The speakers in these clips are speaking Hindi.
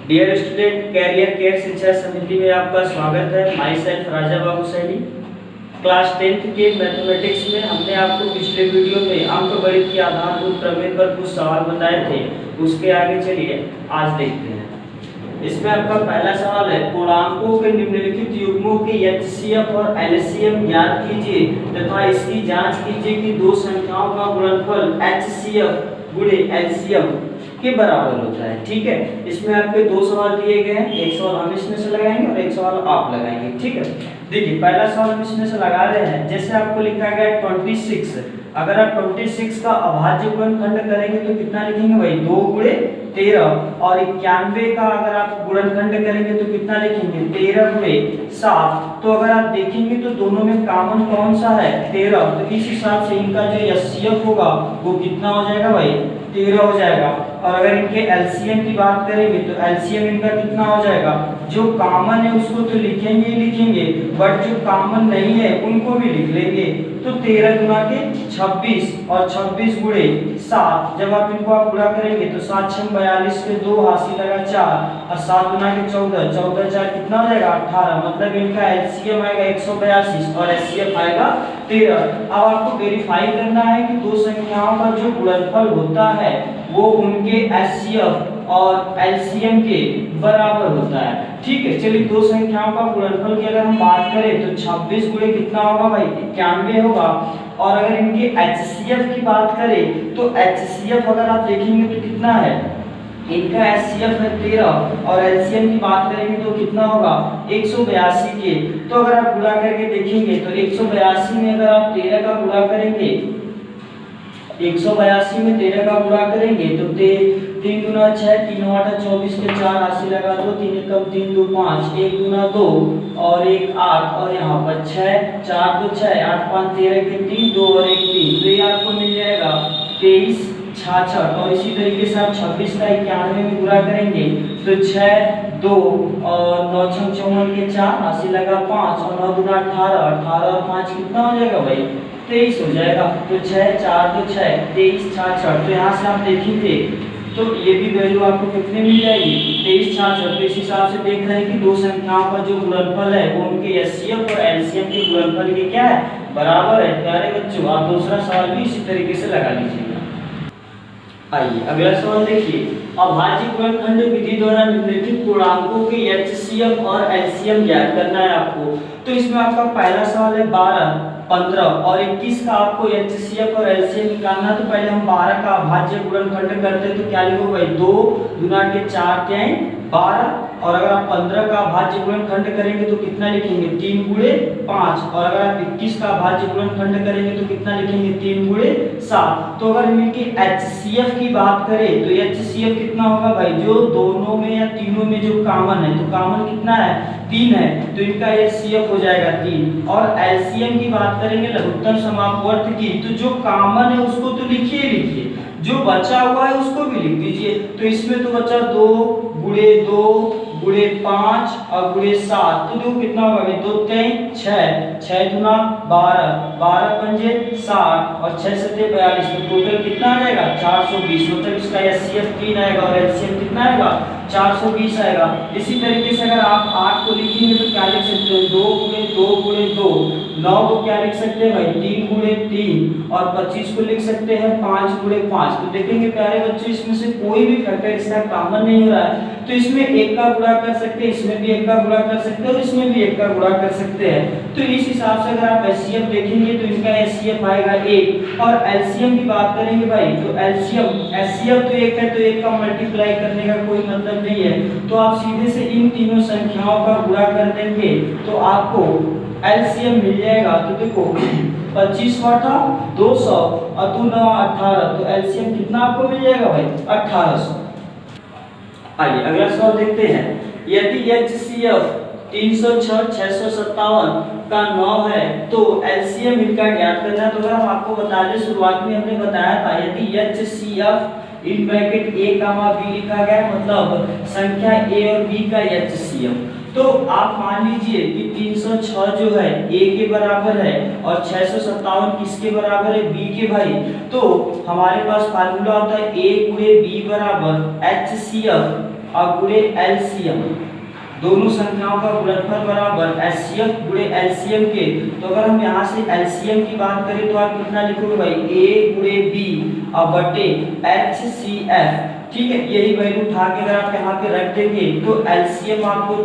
डियर स्टूडेंट, कैरियर केयर शिक्षा समिति में आपका स्वागत है। My self Raja Babu Saini. Class 10th के मैथमेटिक्स में हमने आपको पिछले वीडियो में अंकगणित के आधारभूत प्रमेय पर कुछ सवाल बताए थे। उसके आगे चलिए आज देखते हैं। इसमें आपका पहला सवाल है, पूर्णांकों के निम्नलिखित युग्मों के एचसीएफ और एलसीएम ज्ञात कीजिए तथा इसकी जांच कीजिए कि दो संख्याओं का गुणनफल एचसीएफ गुणे एलसीएम के बराबर होता है। ठीक है, इसमें आपके दो सवाल दिए गए हैं, एक सवाल हम इसमें से लगाएंगे और एक सवाल आप लगाएंगे। ठीक है, देखिए पहला सवाल हम इसमें से लगा रहे हैं। जैसे आपको लिखा गया है 26, अगर आप 26 का अभाज्य गुणनखंड करेंगे तो कितना लिखेंगे भाई, 2 गुणे 13। और 91 का अगर आप गुणनखंड करेंगे तो कितना लिखेंगे, 13 गुणे 7। तो अगर आप देखेंगे तो दोनों में कॉमन कौन सा है, 13। तो इस हिसाब से इनका जो एचसीएफ होगा वो कितना हो जाएगा भाई, 13 हो जाएगा। और अगर इनके एलसीएम की बात करेंगे तो एलसीएम इनका कितना हो जाएगा, जो कॉमन है उसको तो लिखेंगे ही लिखेंगे, बट जो कॉमन नहीं है उनको भी लिख लेंगे। तो 13 गुना के 26 और 26 गुणे 7, जब आप इनको आप गुणा करेंगे तो 7 6 42 के 2 हासिल लगा 4 और 7 गुना के 14, 14 4 कितना हो जाएगा 18। मतलब इनका एलसीएम आएगा 182 और एचसीएफ आएगा 13। अब आपको वेरीफाई करना है कि दो संख्याओं का जो गुणनफल होता है वो उनके एचसीएफ और एलसीएम के बराबर होता है। ठीक है, चलिए दो संख्याओं का गुणनफल की अगर हम बात करें तो 26 गुणे कितना होगा भाई, 91 होगा। और अगर इनके एचसीएफ की बात करें तो एचसीएफ अगर आप देखेंगे तो कितना है, इनका एचसीएफ है 13 और एलसीएम की बात करेंगे तो कितना होगा 182 के। तो अगर आप गुणा करके देखेंगे तो 182 में अगर आप 13 का गुणा करेंगे, 182 में 13 का गुणा करेंगे तो 3 गुना 6 3 8 24 के 4 80 लगा दो, 3 एकम 3 2 5, 1 गुना 2 और 1 8 और यहाँ पर 6 4 2 6 8 5 13 के 3 2 और 1 3। तो ये आपको मिल जाएगा 23 66। और इसी तरीके से आप 26 का 91 में गुणा करेंगे तो 6 2 और 9 6 54 के 4 80 लगा 5 और 9 गुना 18 18 और 5 कितना हो जाएगा भाई, 23 हो जाएगा। तो 6 4 2 6 23 66। तो यहाँ से आप देखेंगे तो ये भी वैल्यू आपको कितने मिल जाएगी, 23 66। तो इस हिसाब से देख रहे हैं कि दो संख्याओं का जो गुणनफल है वो उनके एचसीएफ और एलसीएम के गुणनफल के क्या है, बराबर है। प्यारे बच्चों, आप दूसरा सवाल भी इसी तरीके से लगा लीजिएगा। आइए अगला सवाल देखिए, अभाज्य गुणनखंड विधि द्वारा निम्नलिखित पूर्णांकों के एचसीएफ और एलसीएम ज्ञात करना है आपको। तो इसमें आपका पहला सवाल है 12 15 और 21 का आपको एचसीएफ और एलसीएम निकालना है। तो पहले हम 12 का अभाज्य गुणनखंड करते हैं तो क्या लिखो भाई, 2 गुना के 4 क्या है 12। और अगर आप 15 का अभाज्य गुणनखंड करेंगे तो कितना लिखेंगे, 3 गुणे 5। और अगर आप 21 का अभाज्य गुणनखंड करेंगे तो कितना लिखेंगे, 3 गुणे 7। तो अगर हम इनके एचसीएफ की बात करें तो एचसीएफ कितना होगा भाई, जो दोनों में या तीनों में जो कॉमन है, तो कॉमन कितना है 3 है, तो इनका एचसीएफ हो जाएगा 3। और एलसीएम की बात करेंगे लघुत्तम समापवर्त की, तो जो कॉमन है उसको तो लिखिए लिखिए, जो बचा हुआ है उसको भी लिख दीजिए। तो इसमें तो बचा 2 गुणे 2 गुणे 5 और गुणे 7, तो देखो कितना होगा, 2 3 6 6 गुना 12 12 पंजे 60 और 6 7 42। तो टोटल कितना आ जाएगा 420। मतलब इसका एचसीएफ 3 आएगा और एलसीएम कितना आएगा 420 आएगा। इसी तरीके से अगर आप 8 को लिखेंगे तो क्या लिख सकते हो, 2 गुणे 2 गुणे 2। 9 को क्या लिख सकते हैं भाई, 3 गुणे 3। और 25 को लिख सकते हैं 5 गुणे 5। तो देखेंगे प्यारे बच्चों, इसमें से कोई भी फैक्टर इसका कॉमन नहीं हो रहा है, तो इसमें 1 का गुणा कर सकते हैं, इसमें भी 1 का गुणा कर सकते हैं और इसमें भी 1 का गुणा कर सकते हैं। तो इस हिसाब से अगर आप एचसीएफ देखेंगे तो इनका एचसीएफ आएगा 1। और एलसीएम की बात करेंगे भाई तो एलसीएम एचसीएफ तो 1 है, तो 1 का मल्टीप्लाई करने का कोई मतलब नहीं है। तो आप सीधे से इन तीनों संख्याओं का गुणा कर देंगे तो आपको एलसीएम मिल जाएगा। तो देखो 25 का था 200 और 2 9 18, तो एलसीएम कितना आपको मिल जाएगा भाई 1800। आइए अगला सवाल देखते हैं, यदि एचसीएफ 306 657 का 9 है तो एलसीएम इनका ज्ञात करना है। तो अगर हम आपको बता दें, शुरुआत में हमने बताया था यदि HCF in bracket A comma B लिखा गया है, मतलब संख्या ए और बी का एचसीएफ, तो आप मान लीजिए कि 306 जो है ए के बराबर है और 657 किसके बराबर है, बी के भाई। तो हमारे पास फार्मूला होता है ए गुणे बी बराबर एचसीएफ और गुणे एलसीएम, दोनों संख्याओं का गुणनफल बराबर एचसीएफ गुणे एलसीएम के। तो अगर हम यहाँ से एलसीएम की बात करें तो आप कितना लिखोगे भाई, ए गुणे बी और बटे एचसीएफ। ठीक है, यही वैल्यू उठा के अगर आप यहाँ पे रख देंगे तो एलसीएम आपको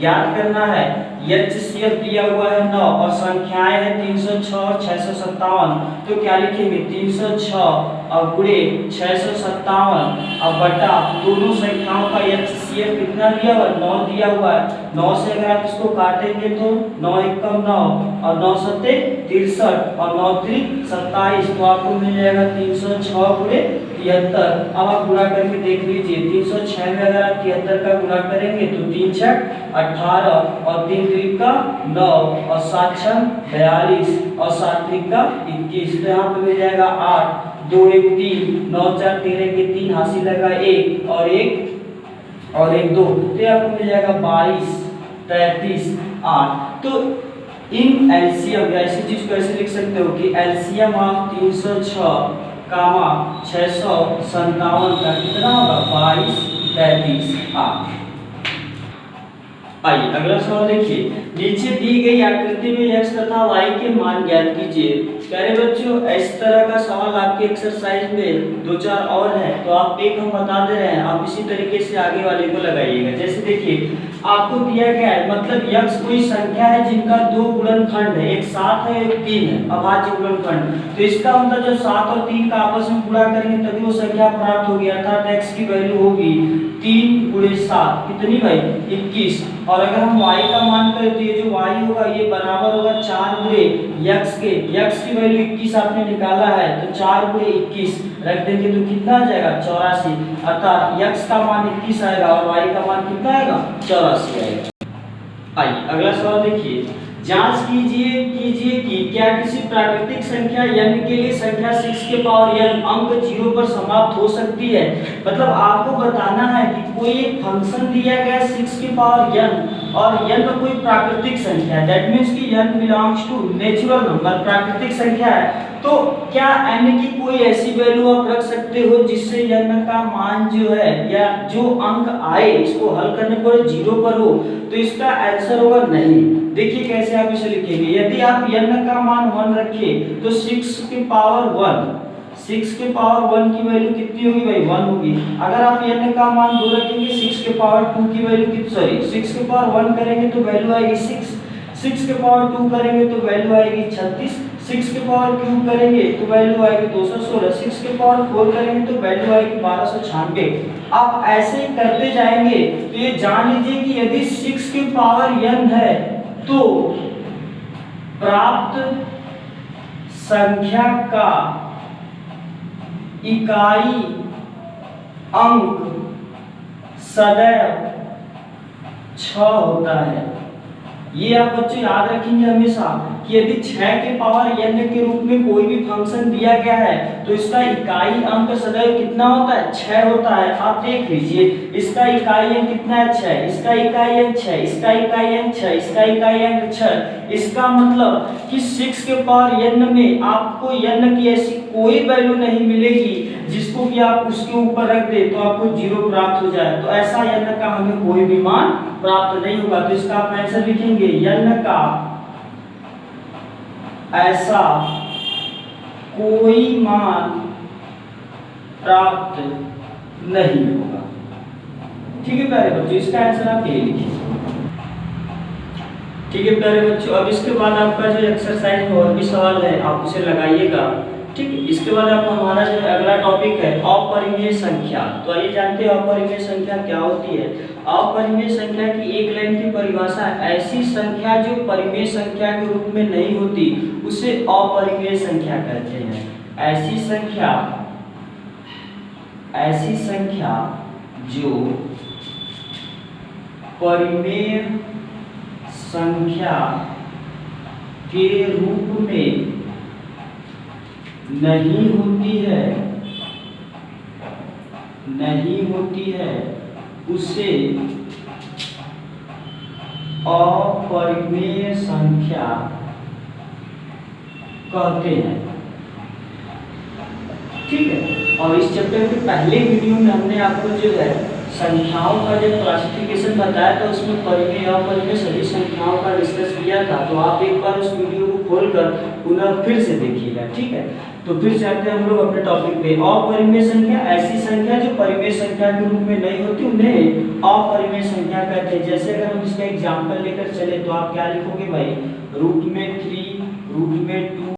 याद करना है। एचसीएफ दिया हुआ है 9 और संख्याएं हैं 306 और 657, तो क्या लिखेंगे 306 और गुणे 657 और बटा दोनों संख्याओं का एचसीएफ कितना दिया हुआ है, 9 दिया हुआ है। 9 से अगर आप इसको काटेंगे तो 9 एकम 9 और 9 सत्ते 63 और 9 त्रिक 27, तो आपको मिल जाएगा 306 गुणे 73। अब आप गुणा करके देख लीजिए, 306 में अगर आप 73 का गुणा करेंगे तो 3 छक 18 और 3 त्रिक का 9 और 7 छक 42 और 7 त्रिक का 21, तो यहाँ पे मिल जाएगा 8 2 1 3 9 4 13 के 3 हासिल लगा 1 और 1 2, तो आपको मिल जाएगा 22 33 8। तो इन एलसीएम ऐसी चीज को ऐसे लिख सकते हो कि एलसीएम ऑफ 306 कामा 657 का कितना होगा 22 33 8। आइए अगला सवाल देखिए, नीचे दी गई आकृति में x तथा y के मान ज्ञात कीजिए। प्यारे बच्चों, इस तरह का सवाल आपके एक्सरसाइज में 2-4 और है, तो आप एक हम बता दे रहे हैं, आप इसी तरीके से आगे वाले को लगाइएगा। जैसे देखिए आपको दिया गया है, मतलब x कोई संख्या है जिनका 2 गुणनखंड है, एक 7 है एक 3 है, अभाज्य गुणनखंड। तो इसका मतलब जब 7 और 3 का आपस में गुणा करेंगे तभी वो संख्या प्राप्त होगी, अर्थात x की वैल्यू होगी 3 गुणे 7 कितनी भाई 21। और अगर हम y का मान करें तो ये जो y होगा ये बराबर होगा 4 गुणे x के, x की वैल्यू 21 आपने निकाला है तो 4 गुणे 21 रख देंगे तो कितना आ जाएगा 84, अर्थात x का मान 21 आएगा और y का मान कितना आएगा 84 आएगा। आइए अगला सवाल देखिए, जांच कीजिए कि क्या किसी प्राकृतिक संख्या n के लिए संख्या 6 के पावर n अंक 0 पर समाप्त हो सकती है। मतलब आपको बताना है कि कोई एक फंक्शन दिया गया 6 के पावर n और n कोई प्राकृतिक संख्या है, दैट मींस कि n belongs to natural number, प्राकृतिक संख्या है। तो क्या n की कोई ऐसी वैल्यू आप रख सकते हो जिससे n का मान जो है या जो अंक आए इसको हल करने पर 0 पर हो, तो इसका आंसर होगा नहीं। देखिए कैसे आप इसे लिखेंगे, यदि आप n का मान 1 रखें तो 6 के पावर 1 की वैल्यू कितनी होगी भाई 1 होगी। अगर आप n का मान 2 रखेंगे 6 के पावर 2 की वैल्यू कितनी 6 के पावर 1 करेंगे तो वैल्यू आएगी 6, 6 के पावर 2 करेंगे तो वैल्यू आएगी 36, 6 के पावर क्यूब करेंगे तो वैल्यू आएगी 216, 6 के पावर 4 करेंगे तो वैल्यू आएगी 1296। आप ऐसे ही करते जाएंगे तो ये जान लीजिए कि यदि 6 के पावर n है तो प्राप्त संख्या का इकाई अंक सदैव 6 होता है। ये आप बच्चे याद रखेंगे हमेशा कि यदि 6 के पावर n के रूप में कोई भी फंक्शन दिया गया है तो इसका इकाई अंक सदैव कितना होता है 6 होता है। आप देख लीजिए इसका इकाई अंक कितना है 6, इसका इकाई अंक 6, इसका इकाई अंक 6, इसका इकाई अंक 6। इसका मतलब कि 6 के पावर n में आपको n की ऐसी कोई वैल्यू नहीं मिलेगी जिसको कि आप उसके ऊपर रख दे तो आपको 0 प्राप्त हो जाए। तो ऐसा n का हमें कोई भी मान प्राप्त नहीं होगा। तो इसका आप आंसर लिखेंगे n का ऐसा कोई मान प्राप्त नहीं होगा। ठीक है प्यारे बच्चों, इसका आंसर आप यही लिखिए। ठीक है प्यारे बच्चों, अब इसके बाद आपका जो एक्सरसाइज में और भी सवाल है आप उसे लगाइएगा। ठीक, इसके बाद आपका हमारा जो अगला टॉपिक है अपरिमेय संख्या। तो आइए जानते हैं अपरिमेय संख्या क्या होती है। अपरिमेय संख्या की एक लाइन की परिभाषा है, ऐसी संख्या जो परिमेय संख्या के रूप में नहीं होती उसे अपरिमेय संख्या कहते हैं। ऐसी संख्या जो परिमेय संख्या के रूप में नहीं होती है उसे अपरिमेय संख्या कहते हैं। ठीक है, और इस चैप्टर के पहले वीडियो में हमने आपको जो है संख्याओं का जब क्लासिफिकेशन बताया था उसमें परिमेय अपरिमेय सभी संख्याओं का डिस्कस किया था, तो आप एक बार उस वीडियो को खोलकर पुनः फिर से देखिएगा, ठीक है। तो फिर से आते हैं हम लोग अपने टॉपिक पे। अपरिमेय संख्या ऐसी संख्या जो परिमेय संख्या के रूप में नहीं होती उन्हें अपरिमेय संख्या कहते हैं। जैसे अगर हम इसका एग्जांपल लेकर चले तो आप क्या लिखोगे भाई, रूट में 3, रूट में 2